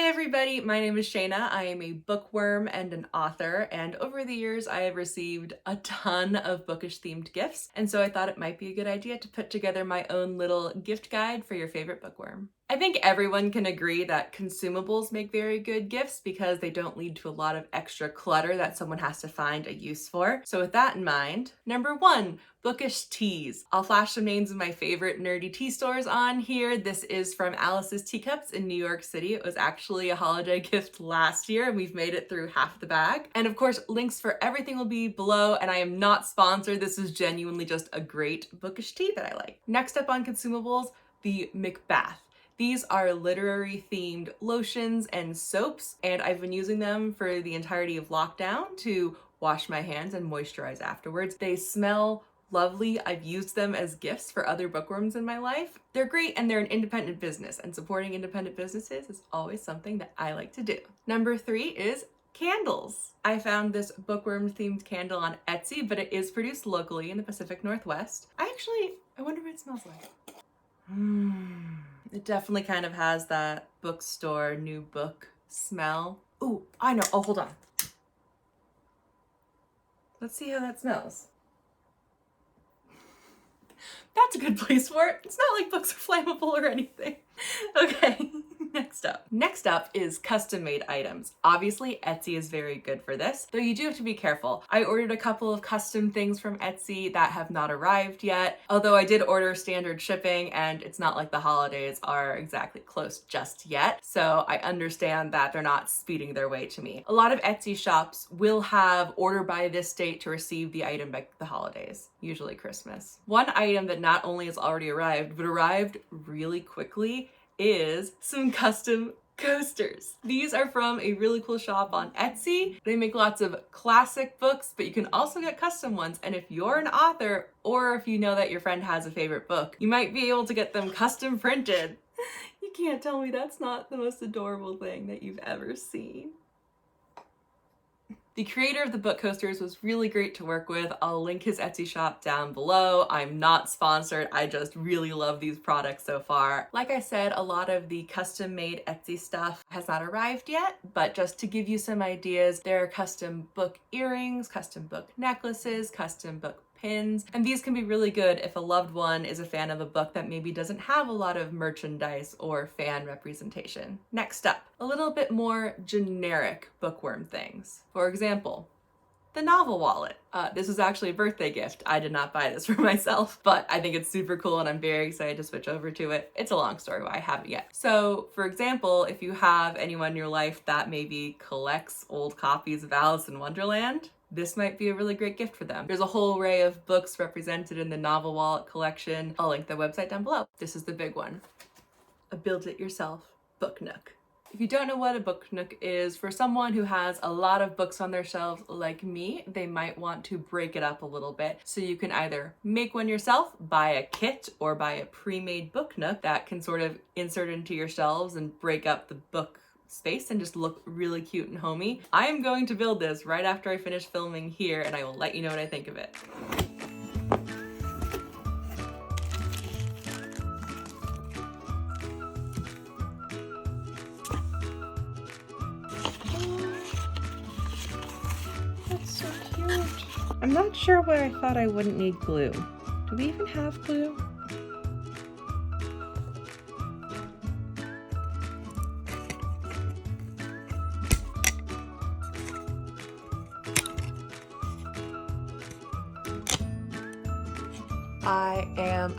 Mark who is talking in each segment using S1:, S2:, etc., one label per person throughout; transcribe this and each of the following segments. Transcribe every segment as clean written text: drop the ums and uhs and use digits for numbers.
S1: everybody, my name is Shayna. I am a bookworm and an author, and over the years I have received a ton of bookish themed gifts, and so I thought it might be a good idea to put together my own little gift guide for your favorite bookworm. I think everyone can agree that consumables make very good gifts because they don't lead to a lot of extra clutter that someone has to find a use for. So with that in mind, number 1, Bookish Teas. I'll flash some names of my favorite nerdy tea stores on here. This is from Alice's Teacups in New York City. It was actually a holiday gift last year and we've made it through half the bag. And of course, links for everything will be below, and I am not sponsored. This is genuinely just a great bookish tea that I like. Next up on consumables, the MacBath. These are literary themed lotions and soaps, and I've been using them for the entirety of lockdown to wash my hands and moisturize afterwards. They smell lovely. I've used them as gifts for other bookworms in my life. They're great and they're an independent business, and supporting independent businesses is always something that I like to do. Number 3 is candles. I found this bookworm themed candle on Etsy, but it is produced locally in the Pacific Northwest. I wonder what it smells like. It definitely kind of has that bookstore new book smell. Ooh, I know. Oh, hold on. Let's see how that smells. That's a good place for it. It's not like books are flammable or anything. Okay, next up. Next up is custom-made items. Obviously, Etsy is very good for this, though you do have to be careful. I ordered a couple of custom things from Etsy that have not arrived yet, although I did order standard shipping, and it's not like the holidays are exactly close just yet, so I understand that they're not speeding their way to me. A lot of Etsy shops will have order by this date to receive the item by the holidays, usually Christmas. One item that not only has already arrived, but arrived really quickly is some custom coasters. These are from a really cool shop on Etsy. They make lots of classic books, but you can also get custom ones. And if you're an author, or if you know that your friend has a favorite book, you might be able to get them custom printed. You can't tell me that's not the most adorable thing that you've ever seen. The creator of the book coasters was really great to work with. I'll link his Etsy shop down below. I'm not sponsored. I just really love these products so far. Like I said, a lot of the custom made Etsy stuff has not arrived yet, but just to give you some ideas, there are custom book earrings, custom book necklaces, custom book pins, and these can be really good if a loved one is a fan of a book that maybe doesn't have a lot of merchandise or fan representation. Next up, a little bit more generic bookworm things. For example, the novel wallet. This was actually a birthday gift. I did not buy this for myself, but I think it's super cool and I'm very excited to switch over to it. It's a long story why I haven't yet. So for example, if you have anyone in your life that maybe collects old copies of Alice in Wonderland, this might be a really great gift for them. There's a whole array of books represented in the novel wallet collection. I'll link the website down below. This is the big one. A build-it-yourself book nook. If you don't know what a book nook is, for someone who has a lot of books on their shelves like me, they might want to break it up a little bit. So you can either make one yourself, buy a kit, or buy a pre-made book nook that can sort of insert into your shelves and break up the book space and just look really cute and homey. I am going to build this right after I finish filming here, and I will let you know what I think of it. That's so cute. I'm not sure why I thought I wouldn't need glue. Do we even have glue?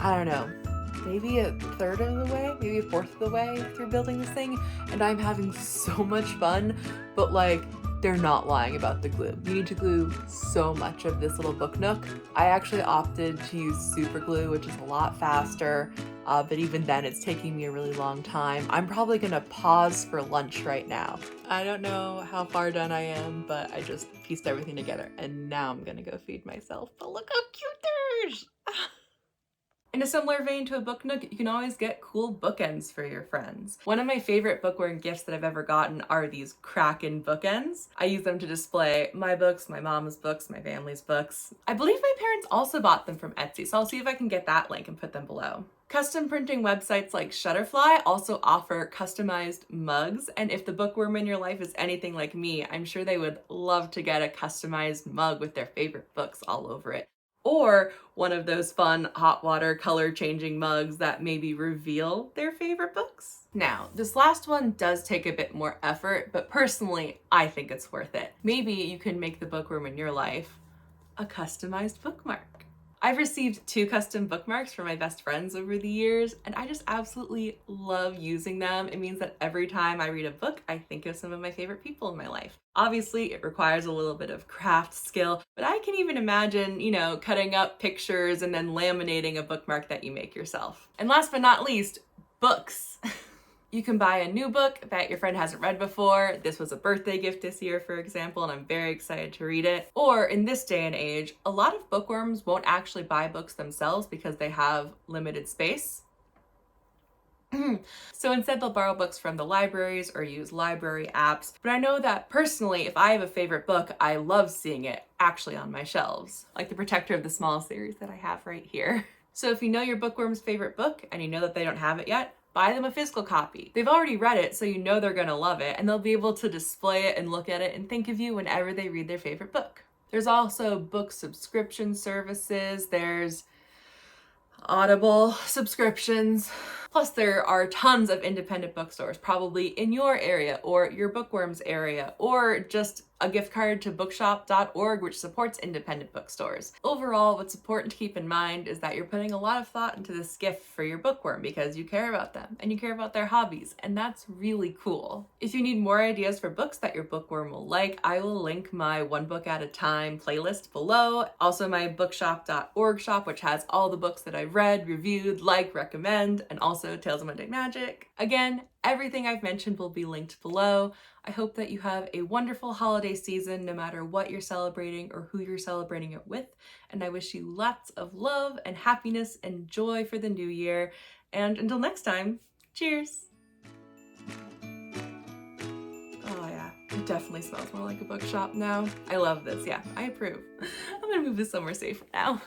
S1: I don't know, maybe a third of the way, maybe a fourth of the way through building this thing, and I'm having so much fun, but like, they're not lying about the glue. You need to glue so much of this little book nook. I actually opted to use super glue, which is a lot faster, but even then it's taking me a really long time. I'm probably gonna pause for lunch right now. I don't know how far done I am, but I just pieced everything together, and now I'm gonna go feed myself. But look how cute there is! In a similar vein to a book nook, you can always get cool bookends for your friends. One of my favorite bookworm gifts that I've ever gotten are these Kraken bookends. I use them to display my books, my mom's books, my family's books. I believe my parents also bought them from Etsy, so I'll see if I can get that link and put them below. Custom printing websites like Shutterfly also offer customized mugs, and if the bookworm in your life is anything like me, I'm sure they would love to get a customized mug with their favorite books all over it. Or one of those fun hot water color changing mugs that maybe reveal their favorite books. Now, this last one does take a bit more effort, but personally, I think it's worth it. Maybe you can make the bookworm in your life a customized bookmark. I've received 2 custom bookmarks from my best friends over the years, and I just absolutely love using them. It means that every time I read a book, I think of some of my favorite people in my life. Obviously, it requires a little bit of craft skill, but I can even imagine, cutting up pictures and then laminating a bookmark that you make yourself. And last but not least, books. You can buy a new book that your friend hasn't read before. This was a birthday gift this year, for example, and I'm very excited to read it. Or in this day and age, a lot of bookworms won't actually buy books themselves because they have limited space. So instead they'll borrow books from the libraries or use library apps. But I know that personally, if I have a favorite book, I love seeing it actually on my shelves, like the Protector of the Small series that I have right here. So if you know your bookworm's favorite book and you know that they don't have it yet, buy them a physical copy. They've already read it, so you know they're gonna love it, and they'll be able to display it and look at it and think of you whenever they read their favorite book. There's also book subscription services. There's Audible subscriptions. Plus there are tons of independent bookstores, probably in your area or your bookworm's area, or just a gift card to bookshop.org, which supports independent bookstores. Overall, what's important to keep in mind is that you're putting a lot of thought into this gift for your bookworm because you care about them and you care about their hobbies, and that's really cool. If you need more ideas for books that your bookworm will like, I will link my One Book at a Time playlist below. Also my bookshop.org shop, which has all the books that I've read, reviewed, recommend, and also Tales of Monday Magic. Again, everything I've mentioned will be linked below. I hope that you have a wonderful holiday season, no matter what you're celebrating or who you're celebrating it with. And I wish you lots of love and happiness and joy for the new year. And until next time, cheers. Oh yeah, it definitely smells more like a bookshop now. I love this, yeah, I approve. I'm gonna move this somewhere safer now.